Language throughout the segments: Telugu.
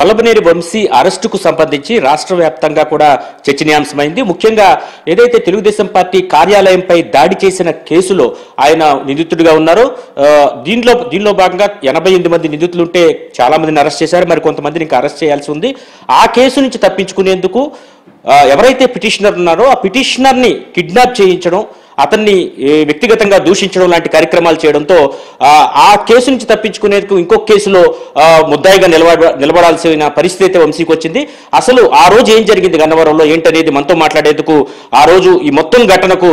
వల్లభనేని వంశీ అరెస్టుకు సంబంధించి రాష్ట్ర వ్యాప్తంగా కూడా చర్చనీయాంశమైంది. ముఖ్యంగా ఏదైతే తెలుగుదేశం పార్టీ కార్యాలయంపై దాడి చేసిన కేసులో ఆయన నిందితుడిగా ఉన్నారో దీనిలో భాగంగా 88 మంది నిందితులుంటే చాలా మందిని అరెస్ట్ చేశారు, మరి కొంతమందిని ఇంకా అరెస్ట్ చేయాల్సి ఉంది. ఆ కేసు నుంచి తప్పించుకునేందుకు ఎవరైతే పిటిషనర్ ఉన్నారో ఆ పిటిషనర్ని కిడ్నాప్ చేయించడం, అతన్ని వ్యక్తిగతంగా దూషించడం లాంటి కార్యక్రమాలు చేయడంతో ఆ కేసు నుంచి తప్పించుకునేందుకు ఇంకొక కేసులో ముద్దాయిగా నిలబడాల్సిన పరిస్థితి అయితే వంశీకి వచ్చింది. అసలు ఆ రోజు ఏం జరిగింది గన్నవరంలో ఏంటనేది మనతో మాట్లాడేందుకు ఆ రోజు ఈ మొత్తం ఘటనకు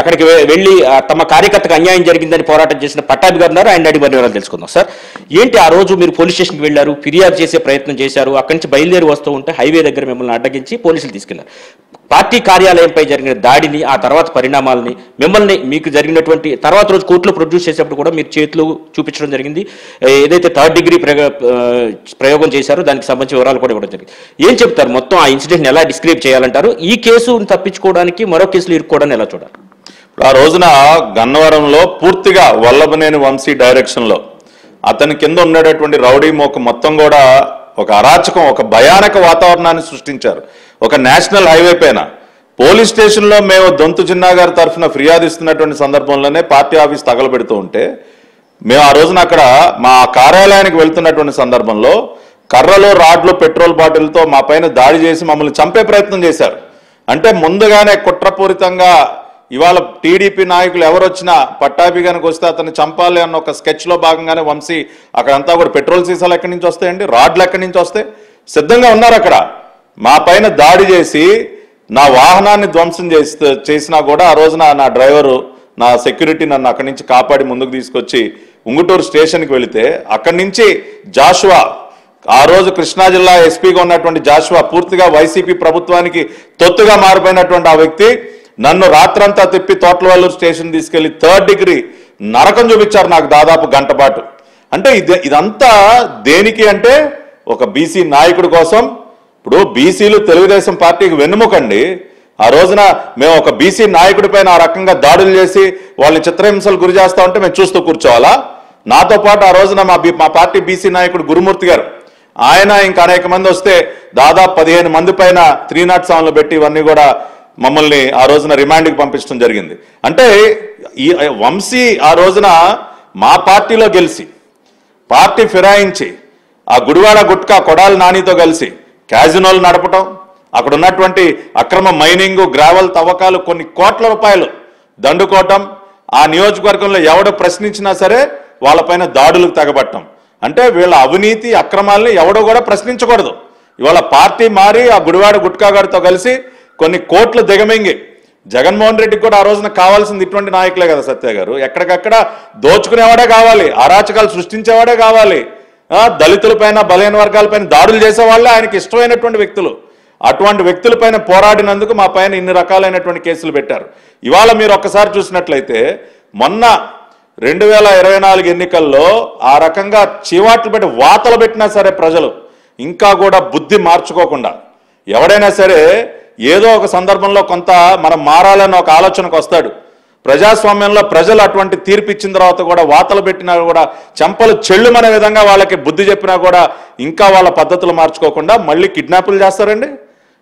అక్కడికి వెళ్ళి తమ కార్యకర్తకు అన్యాయం జరిగిందని పోరాటం చేసిన పట్టాభి గారు ఉన్నారు. ఆయన అడిగి వివరాలు తెలుసుకుందాం. సార్, ఏంటి ఆ రోజు మీరు పోలీస్ స్టేషన్కి వెళ్ళారు, ఫిర్యాదు చేసే ప్రయత్నం చేశారు, అక్కడి నుంచి బయలుదేరి వస్తూ ఉంటే హైవే దగ్గర మిమ్మల్ని అడ్డగించి పోలీసులు తీసుకెళ్లారు. పార్టీ కార్యాలయంపై జరిగిన దాడిని, ఆ తర్వాత పరిణామాలని, మిమ్మల్ని మీకు జరిగినటువంటి తర్వాత రోజు కోర్టులో ప్రొడ్యూస్ చేసేప్పుడు కూడా మీరు చేతులు చూపించడం జరిగింది. ఏదైతే 3rd డిగ్రీ ప్రయోగం చేశారో దానికి సంబంధించిన వివరాలు కూడా ఇవ్వడం జరిగింది. ఏం చెప్తారు, మొత్తం ఆ ఇన్సిడెంట్ని ఎలా డిస్క్రైబ్ చేయాలంటారు? ఈ కేసును తప్పించుకోవడానికి మరో కేసులు ఇరుక్కోవడాన్ని ఎలా చూడాలి? ఆ రోజున గన్నవరంలో పూర్తిగా వల్లభనేని వంశీ డైరెక్షన్లో అతని కింద ఉండేటటువంటి రౌడీ మోక మొత్తం కూడా ఒక అరాచకం, ఒక భయానక వాతావరణాన్ని సృష్టించారు. ఒక నేషనల్ హైవే పైన పోలీస్ స్టేషన్లో మేము దొంతు చిన్నా గారి తరఫున ఫిర్యాదు ఇస్తున్నటువంటి సందర్భంలోనే పార్టీ ఆఫీస్ తగలబెడుతూ ఉంటే మేము ఆ రోజున అక్కడ మా కార్యాలయానికి వెళ్తున్నటువంటి సందర్భంలో కర్రలు, రాడ్లు, పెట్రోల్ బాటిల్తో మా పైన దాడి చేసి మమ్మల్ని చంపే ప్రయత్నం చేశారు. అంటే ముందుగానే కుట్రపూరితంగా ఇవాళ టీడీపీ నాయకులు ఎవరొచ్చినా పట్టాభి కనుక వస్తే అతన్ని చంపాలి అన్న ఒక స్కెచ్లో భాగంగానే వంశీ అక్కడంతా కూడా పెట్రోల్ సీసాలు ఎక్కడి నుంచి వస్తాయండి, రాడ్లు ఎక్కడి నుంచి వస్తాయి, సిద్ధంగా ఉన్నారు. అక్కడ మా పైన దాడి చేసి నా వాహనాన్ని ధ్వంసం చేసినా కూడా ఆ రోజున నా డ్రైవరు, నా సెక్యూరిటీ నన్ను అక్కడి నుంచి కాపాడి ముందుకు తీసుకొచ్చి ఉంగుటూరు స్టేషన్కి వెళితే అక్కడి నుంచి జాషువా, ఆ రోజు కృష్ణా జిల్లా ఎస్పీగా ఉన్నటువంటి జాషువా, పూర్తిగా వైసీపీ ప్రభుత్వానికి తొత్తుగా మారిపోయినటువంటి ఆ వ్యక్తి నన్ను రాత్రంతా తిప్పి తోటలవల్లూరు స్టేషన్ తీసుకెళ్లి 3rd డిగ్రీ నరకం చూపించారు నాకు దాదాపు గంట పాటు. అంటే ఇదంతా దేనికి అంటే ఒక బీసీ నాయకుడి కోసం. ఇప్పుడు బీసీలు తెలుగుదేశం పార్టీకి వెన్నుముకండి. ఆ రోజున మేము ఒక బీసీ నాయకుడి పైన ఆ రకంగా దాడులు చేసి వాళ్ళని చిత్రహింసలు గురి చేస్తా ఉంటే మేము చూస్తూ కూర్చోవాలా? నాతో పాటు ఆ రోజున మా పార్టీ బీసీ నాయకుడు గురుమూర్తి గారు, ఆయన ఇంకా అనేక మంది వస్తే దాదాపు 15 మంది పైన 307 పెట్టి ఇవన్నీ కూడా మమ్మల్ని ఆ రోజున రిమాండ్కి పంపించడం జరిగింది. అంటే ఈ వంశీ ఆ రోజున మా పార్టీలో గెలిచి పార్టీ ఫిరాయించి ఆ గుడివాడ గుట్కా కొడాలి నానితో కలిసి క్యాజినోలు నడపటం, అక్కడ ఉన్నటువంటి అక్రమ మైనింగ్, గ్రావెల్ తవ్వకాలు, కొన్ని కోట్ల రూపాయలు దండుకోవటం, ఆ నియోజకవర్గంలో ఎవడు ప్రశ్నించినా సరే వాళ్ళపైన దాడులకు తెగబట్టం. అంటే వీళ్ళ అవినీతి అక్రమాలని ఎవడో కూడా ప్రశ్నించకూడదు. ఇవాళ పార్టీ మారి ఆ గుడివాడ గుట్కా గారితో కలిసి కొన్ని కోట్లు దిగమింగి జగన్మోహన్ రెడ్డికి కూడా ఆ రోజున కావాల్సింది ఇటువంటి నాయకులే కదా సత్య గారు. ఎక్కడికక్కడ దోచుకునేవాడే కావాలి, అరాచకాలు సృష్టించేవాడే కావాలి, దళితులపైన, బలహీన వర్గాలపైన దాడులు చేసేవాళ్ళే ఆయనకి ఇష్టమైనటువంటి వ్యక్తులు. అటువంటి వ్యక్తులపైన పోరాడినందుకు మా పైన ఇన్ని రకాలైనటువంటి కేసులు పెట్టారు. ఇవాళ మీరు ఒక్కసారి చూసినట్లయితే మొన్న 2024 ఎన్నికల్లో ఆ రకంగా చీవాట్లు పెట్టి వాతలు పెట్టినా సరే ప్రజలు ఇంకా కూడా బుద్ధి మార్చుకోకుండా, ఎవడైనా సరే ఏదో ఒక సందర్భంలో కొంత మనం మారాలని ఒక ఆలోచనకు వస్తాడు. ప్రజాస్వామ్యంలో ప్రజలు అటువంటి తీర్పు ఇచ్చిన తర్వాత కూడా వాతలు పెట్టినా కూడా, చెంపలు చెల్లుమనే విధంగా వాళ్ళకి బుద్ధి చెప్పినా కూడా ఇంకా వాళ్ళ పద్ధతులు మార్చుకోకుండా మళ్ళీ కిడ్నాపులు చేస్తారండి.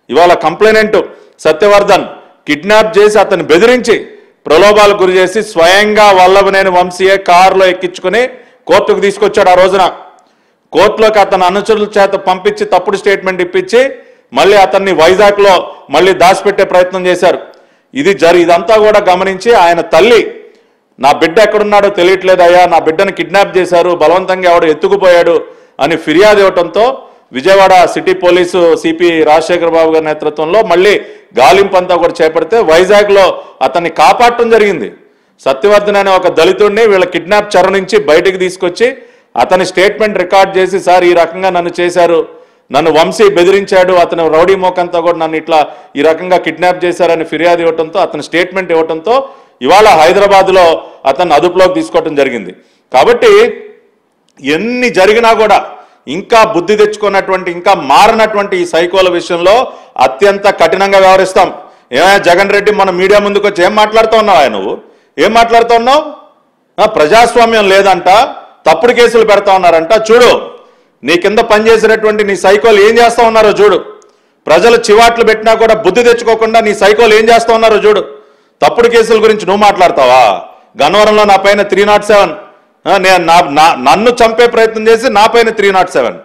ఇవాళ కంప్లైనెంట్ సత్యవర్ధన్ కిడ్నాప్ చేసి అతన్ని బెదిరించి ప్రలోభాలకు గురి చేసి స్వయంగా వల్లభనేని వంశీయే కారులో ఎక్కించుకుని కోర్టుకు తీసుకొచ్చాడు. ఆ రోజున కోర్టులోకి అతను అనుచరుల చేత పంపించి తప్పుడు స్టేట్మెంట్ ఇప్పించి మళ్ళీ అతన్ని వైజాగ్లో మళ్ళీ దాచిపెట్టే ప్రయత్నం చేశారు. ఇదంతా కూడా గమనించి ఆయన తల్లి, నా బిడ్డ ఎక్కడున్నాడో తెలియట్లేదు అయ్యా, నా బిడ్డను కిడ్నాప్ చేశారు, బలవంతంగా ఎవడో ఎత్తుకుపోయాడు అని ఫిర్యాదు ఇవ్వడంతో Vijayawada city police CP Rajasekhar Babu గారి నేతృత్వంలో మళ్ళీ గాలింపంతా కూడా చేపడితే వైజాగ్లో అతన్ని కాపాడటం జరిగింది. సత్యవర్ధన్ అనే ఒక దళితుడిని వీళ్ళ కిడ్నాప్ చెర నుంచి బయటికి తీసుకొచ్చి అతని స్టేట్మెంట్ రికార్డ్ చేసి, సార్ ఈ రకంగా నన్ను చేశారు, నన్ను వంశీ బెదిరించాడు, అతను రౌడీ మోకంతా కూడా నన్ను ఇట్లా ఈ రకంగా కిడ్నాప్ చేశారని ఫిర్యాదు ఇవ్వడంతో, అతని స్టేట్మెంట్ ఇవ్వడంతో ఇవాళ హైదరాబాద్లో అతన్ని అదుపులోకి తీసుకోవటం జరిగింది. కాబట్టి ఎన్ని జరిగినా కూడా ఇంకా బుద్ధి తెచ్చుకున్నటువంటి, ఇంకా మారినటువంటి ఈ సైకోల విషయంలో అత్యంత కఠినంగా వ్యవహరిస్తాం. ఏమైనా జగన్ రెడ్డి మన మీడియా ముందుకు వచ్చి ఏం మాట్లాడుతూ ఉన్నావు? నువ్వు ఏం మాట్లాడుతూ ఉన్నావు? ప్రజాస్వామ్యం లేదంట, తప్పుడు కేసులు పెడతా ఉన్నారంట. చూడు, నీ కింద పనిచేసినటువంటి నీ సైకోలు ఏం చేస్తా ఉన్నారో చూడు. ప్రజలు చివాట్లు పెట్టినా కూడా బుద్ధి తెచ్చుకోకుండా నీ సైకోలు ఏం చేస్తా ఉన్నారో చూడు. తప్పుడు కేసుల గురించి నువ్వు మాట్లాడతావా? గన్నవరంలో నా పైన 307, నన్ను చంపే ప్రయత్నం చేసి నా పైన 307.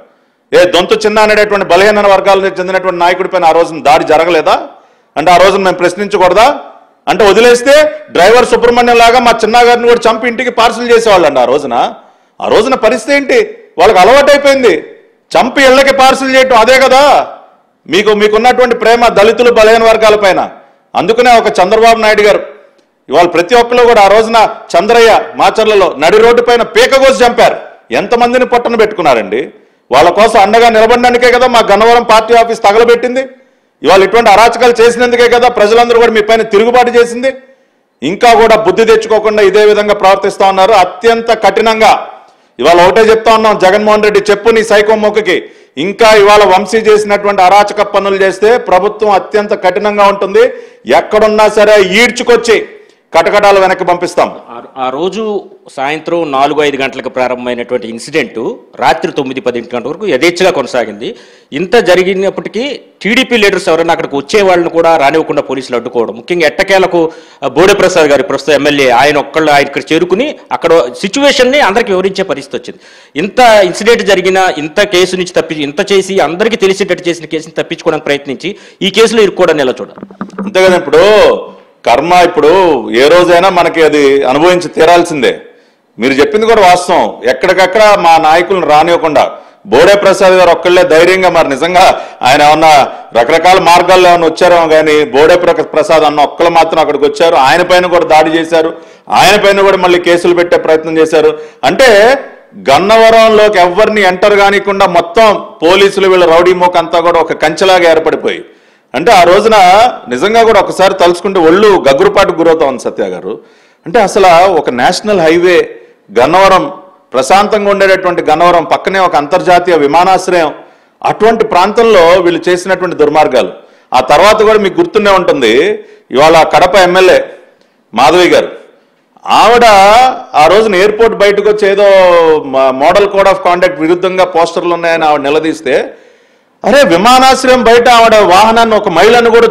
దొంతు చిన్న అనేటటువంటి బలహీన వర్గాలకు చెందినటువంటి నాయకుడి పైన ఆ రోజున దాడి జరగలేదా? అంటే ఆ రోజున మేము ప్రశ్నించకూడదా? అంటే వదిలేస్తే డ్రైవర్ సుబ్రహ్మణ్యం లాగా మా చిన్నగారిని కూడా చంపి ఇంటికి పార్సిల్ చేసేవాళ్ళు అండి ఆ రోజున పరిస్థితి ఏంటి? వాళ్ళకి అలవాటైపోయింది చంపి ఇళ్ళకి పార్సిల్ చేయటం. అదే కదా మీకున్నటువంటి ప్రేమ దళితులు బలహీన వర్గాల పైన. అందుకనే ఒక చంద్రబాబు నాయుడు గారు ఇవాళ ప్రతి ఒక్కరు కూడా ఆ రోజున చంద్రయ్య మాచర్లలో నడి రోడ్డు పైన పీకగోసి చంపారు. ఎంతమందిని పొట్టన పెట్టుకున్నారండి? వాళ్ళ కోసం అండగా నిలబడడానికే కదా మా గన్నవరం పార్టీ ఆఫీస్ తగలబెట్టింది. ఇవాళ ఇటువంటి అరాచకాలు చేసినందుకే కదా ప్రజలందరూ కూడా మీ పైన తిరుగుబాటు చేసింది. ఇంకా కూడా బుద్ధి తెచ్చుకోకుండా ఇదే విధంగా ప్రవర్తిస్తా ఉన్నారు అత్యంత కఠినంగా. ఇవాళ ఒకటే చెప్తా ఉన్నాం, జగన్మోహన్ రెడ్డి చెప్పు నీ సైకో మొక్కకి, ఇంకా ఇవాళ వంశీ చేసినటువంటి అరాచక పనులు చేస్తే ప్రభుత్వం అత్యంత కఠినంగా ఉంటుంది. ఎక్కడున్నా సరే ఈడ్చుకొచ్చి కటకటాలు వెనక్కి పంపిస్తాం. ఆ రోజు సాయంత్రం 4-5 గంటలకు ప్రారంభమైనటువంటి ఇన్సిడెంట్ రాత్రి 9-10 గంటల వరకు యథేచ్ఛగా కొనసాగింది. ఇంత జరిగినప్పటికీ టీడీపీ లీడర్స్ ఎవరైనా అక్కడికి వచ్చే వాళ్ళని కూడా రానివ్వకుండా పోలీసులు అడ్డుకోవడం, ముఖ్యంగా ఎట్టకేలకు బోడేప్రసాద్ గారి ప్రస్తుత ఎమ్మెల్యే ఆయన ఇక్కడ చేరుకుని అక్కడ సిచ్యువేషన్ని అందరికీ వివరించే పరిస్థితి వచ్చింది. ఇంత ఇన్సిడెంట్ జరిగిన, ఇంత కేసు నుంచి ఇంత చేసి అందరికీ తెలిసేటట్టు చేసిన కేసుని తప్పించుకోవడానికి ప్రయత్నించి ఈ కేసులో ఇరుక్కోవడాన్ని ఎలా చూడాలి? అంతే కదా. ఇప్పుడు కర్మ ఇప్పుడు ఏ రోజైనా మనకి అది అనుభవించి తీరాల్సిందే. మీరు చెప్పింది కూడా వాస్తవం. ఎక్కడికక్కడ మా నాయకులను రానివ్వకుండా బోడేప్రసాద్ గారు ఒక్కళ్ళే ధైర్యంగా, మరి నిజంగా ఆయన ఏమన్నా రకరకాల మార్గాల్లో ఏమన్నా వచ్చారేమో కానీ బోడేప్రసాద్ అన్న ఒక్కళ్ళు మాత్రం అక్కడికి వచ్చారు. ఆయన పైన కూడా దాడి చేశారు, ఆయన పైన కూడా మళ్ళీ కేసులు పెట్టే ప్రయత్నం చేశారు. అంటే గన్నవరంలోకి ఎవరిని ఎంటర్ కానికుండా మొత్తం పోలీసులు వీళ్ళ రౌడీ మోక్ అంతా కూడా ఒక కంచెలాగా ఏర్పడిపోయి, అంటే ఆ రోజున నిజంగా కూడా ఒకసారి తలుచుకుంటే ఒళ్ళు గగ్గురుపాటుకు గురవుతా ఉంది సత్య గారు. అంటే అసలు ఒక నేషనల్ హైవే గన్నవరం, ప్రశాంతంగా ఉండేటటువంటి గన్నవరం పక్కనే ఒక అంతర్జాతీయ విమానాశ్రయం, అటువంటి ప్రాంతంలో వీళ్ళు చేసినటువంటి దుర్మార్గాలు. ఆ తర్వాత కూడా మీకు గుర్తునే ఉంటుంది, ఇవాళ కడప ఎమ్మెల్యే మాధవి గారు, ఆవిడ ఆ రోజున ఎయిర్పోర్ట్ బయటకు వచ్చి ఏదో మోడల్ కోడ్ ఆఫ్ కాండక్ట్ విరుద్ధంగా పోస్టర్లు ఉన్నాయని ఆవిడ నిలదీస్తే, అరే విమానాశ్రయం బయట ఆవిడ వాహనాన్ని ఒక మహిళను కూడా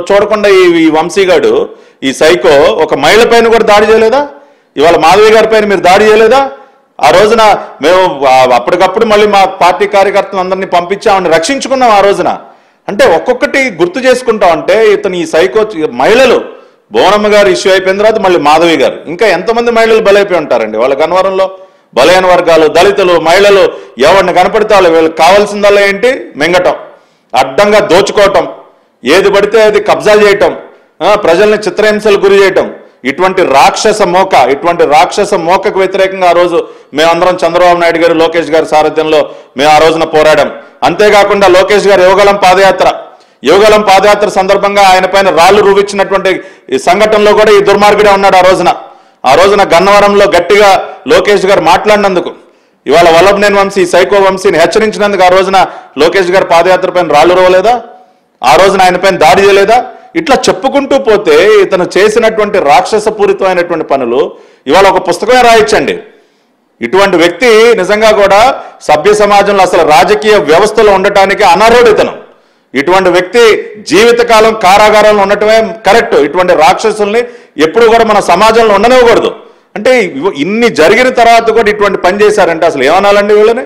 చూడకుండా ఈ వంశీగాడు, ఈ సైకో ఒక మహిళ పైన కూడా దాడి చేయలేదా? ఇవాళ మాధవి గారి పైన మీరు దాడి చేయలేదా? ఆ రోజున మేము అప్పటికప్పుడు మళ్ళీ మా పార్టీ కార్యకర్తలందరినీ పంపించి ఆవిడని రక్షించుకున్నాం ఆ రోజున. అంటే ఒక్కొక్కటి గుర్తు చేసుకుంటాం. అంటే ఇతను ఈ సైకో మహిళలు, బోనమ్మ గారు ఇష్యూ అయిపోయిన తర్వాత మళ్ళీ మాధవి గారు, ఇంకా ఎంతమంది మహిళలు బలైపోయి ఉంటారండి వాళ్ళ గన్నవరంలో. బలైన వర్గాలు, దళితులు, మహిళలు ఎవరిని కనపడితే వాళ్ళు వీళ్ళకి కావాల్సిందల్లా ఏంటి? మింగటం, అడ్డంగా దోచుకోవటం, ఏది పడితే అది కబ్జాలు చేయటం, ప్రజల్ని చిత్రహింసలు గురి చేయటం. ఇటువంటి రాక్షస మోకకు వ్యతిరేకంగా ఆ రోజు మేమందరం చంద్రబాబు నాయుడు గారు, లోకేష్ గారి సారథ్యంలో మేము ఆ రోజున పోరాడాం. అంతేకాకుండా లోకేష్ గారు యువగలం పాదయాత్ర సందర్భంగా ఆయన పైన రాళ్లు రూపించినటువంటి ఈ సంఘటనలో కూడా ఈ దుర్మార్గుడే ఉన్నాడు. ఆ రోజున గన్నవరంలో గట్టిగా లోకేష్ గారు మాట్లాడినందుకు, ఇవాళ వల్లభనేని వంశీ సైకో వంశీని హెచ్చరించినందుకు ఆ రోజున లోకేష్ గారు పాదయాత్ర పైన రాళ్లు రోవలేదా? ఆ రోజున ఆయన పైన దాడి చేయలేదా? ఇట్లా చెప్పుకుంటూ పోతే ఇతను చేసినటువంటి రాక్షసపూరితమైనటువంటి పనులు ఇవాళ ఒక పుస్తకమే రాయించండి. ఇటువంటి వ్యక్తి నిజంగా కూడా సభ్య సమాజంలో అసలు రాజకీయ వ్యవస్థలో ఉండటానికి అనర్హుడు ఇతను. ఇటువంటి వ్యక్తి జీవితకాలం కారాగారంలో ఉండటమే కరెక్ట్. ఇటువంటి రాక్షసుల్ని ఎప్పుడు కూడా మన సమాజంలో ఉండనివ్వకూడదు. అంటే ఇన్ని జరిగిన తర్వాత కూడా ఇటువంటి పని చేశారంటే అసలు ఏమనాలండి వీళ్ళని?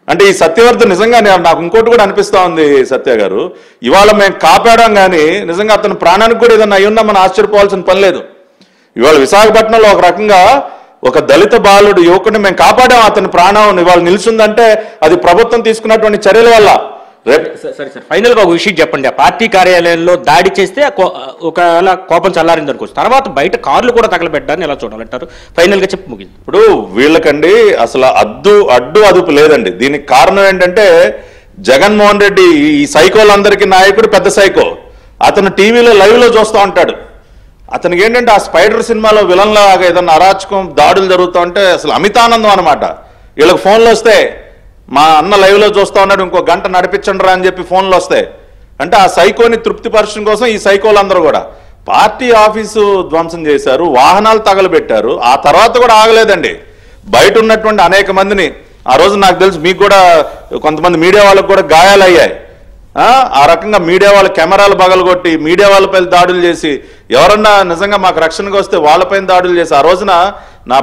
అంటే ఈ సత్యవర్ధన్ నిజంగా నాకు ఇంకోటి కూడా అనిపిస్తా ఉంది సత్య గారు, ఇవాళ మేము కాపాడాం కానీ నిజంగా అతని ప్రాణానికి కూడా ఏదన్నా అయ్యున్నా మనం ఆశ్చర్యపోవాల్సిన పని లేదు. ఇవాళ విశాఖపట్నంలో ఒక రకంగా ఒక దళిత బాలుడు యువకుడిని మేము కాపాడాం, అతని ప్రాణం ఇవాళ నిలిచిందంటే అది ప్రభుత్వం తీసుకున్నటువంటి చర్యల వల్ల. సరే సార్, ఫైనల్ గా ఒక విషయం చెప్పండి. ఆ పార్టీ కార్యాలయంలో దాడి చేస్తే ఒకవేళ కోపం చల్లారింది అనుకోవచ్చు, తర్వాత బయట కార్లు కూడా తగలబెట్టాలని ఎలా చూడాలంటారు? ఫైనల్ గా చెప్పి ముగింది. ఇప్పుడు వీళ్ళకండి అసలు అడ్డు అదుపు లేదండి. దీనికి కారణం ఏంటంటే జగన్మోహన్ రెడ్డి ఈ సైకోలందరికీ నాయకుడు పెద్ద సైకో. అతను టీవీలో లైవ్ లో చూస్తూ ఉంటాడు. అతనికి ఏంటంటే ఆ స్పైడర్ సినిమాలో విలన్ లాగా ఏదన్నా అరాచకం దాడులు జరుగుతూ ఉంటే అసలు అమితానందం అనమాట. వీళ్ళకి ఫోన్లు వస్తే మా అన్న లైవ్ లో చూస్తూ ఉన్నాడు, ఇంకో గంట నడిపించండి రా అని చెప్పి ఫోన్లు వస్తాయి. అంటే ఆ సైకోని తృప్తిపరచడం కోసం ఈ సైకోలందరూ కూడా పార్టీ ఆఫీసు ధ్వంసం చేశారు, వాహనాలు తగలబెట్టారు. ఆ తర్వాత కూడా ఆగలేదండి. బయట ఉన్నటువంటి అనేక మందిని ఆ రోజు నాకు తెలుసు మీకు కూడా కొంతమంది మీడియా వాళ్ళకు కూడా గాయాలయ్యాయి. ఆ రకంగా మీడియా వాళ్ళ కెమెరాలు పగలగొట్టి మీడియా వాళ్ళపై దాడులు చేసి ఎవరన్నా నిజంగా మాకు రక్షణగా వస్తే వాళ్ళపైన దాడులు చేసి ఆ రోజున నా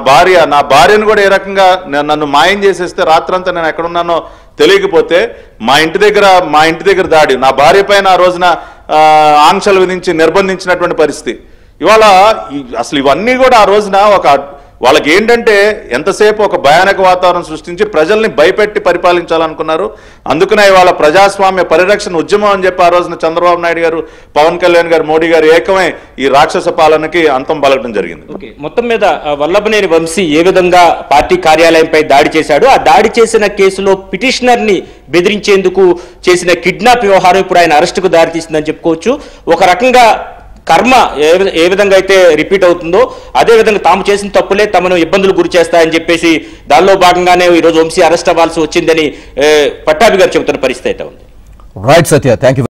భార్యను కూడా ఏ రకంగా నన్ను మాయం చేసేస్తే రాత్రంతా నేను ఎక్కడున్నానో తెలియకపోతే మా ఇంటి దగ్గర దాడి, నా భార్య పైన ఆ రోజున ఆంక్షలు విధించి నిర్బంధించినటువంటి పరిస్థితి. ఇవాళ అసలు ఇవన్నీ కూడా ఆ రోజున వాళ్ళకి ఏంటంటే ఎంతసేపు ఒక భయానక వాతావరణం సృష్టించి ప్రజల్ని భయపెట్టి పరిపాలించాలనుకున్నారు. అందుకనే ఇవాళ ప్రజాస్వామ్య పరిరక్షణ ఉద్యమం అని చెప్పి ఆ రోజున చంద్రబాబు నాయుడు గారు, పవన్ కళ్యాణ్ గారు, మోడీ గారు ఏకమై ఈ రాక్షస పాలనకి అంతం పలకడం జరిగింది. మొత్తం మీద వల్లభనేని వంశీ ఏ విధంగా పార్టీ కార్యాలయంపై దాడి చేశాడు, ఆ దాడి చేసిన కేసులో పిటిషనర్ ని బెదిరించేందుకు చేసిన కిడ్నాప్ వ్యవహారం ఇప్పుడు ఆయన అరెస్టుకు దారితీసిందని చెప్పుకోవచ్చు. ఒక రకంగా కర్మ ఏ విధంగా అయితే రిపీట్ అవుతుందో అదే విధంగా తాము చేసిన తప్పులే తమను ఇబ్బందులు గురి చేస్తాయని చెప్పేసి దానిలో భాగంగానే ఈరోజు వంశీ అరెస్ట్ అవ్వాల్సి వచ్చిందని పట్టాభి గారు చెబుతున్న పరిస్థితి అయితే ఉంది. Right Satya, thank you.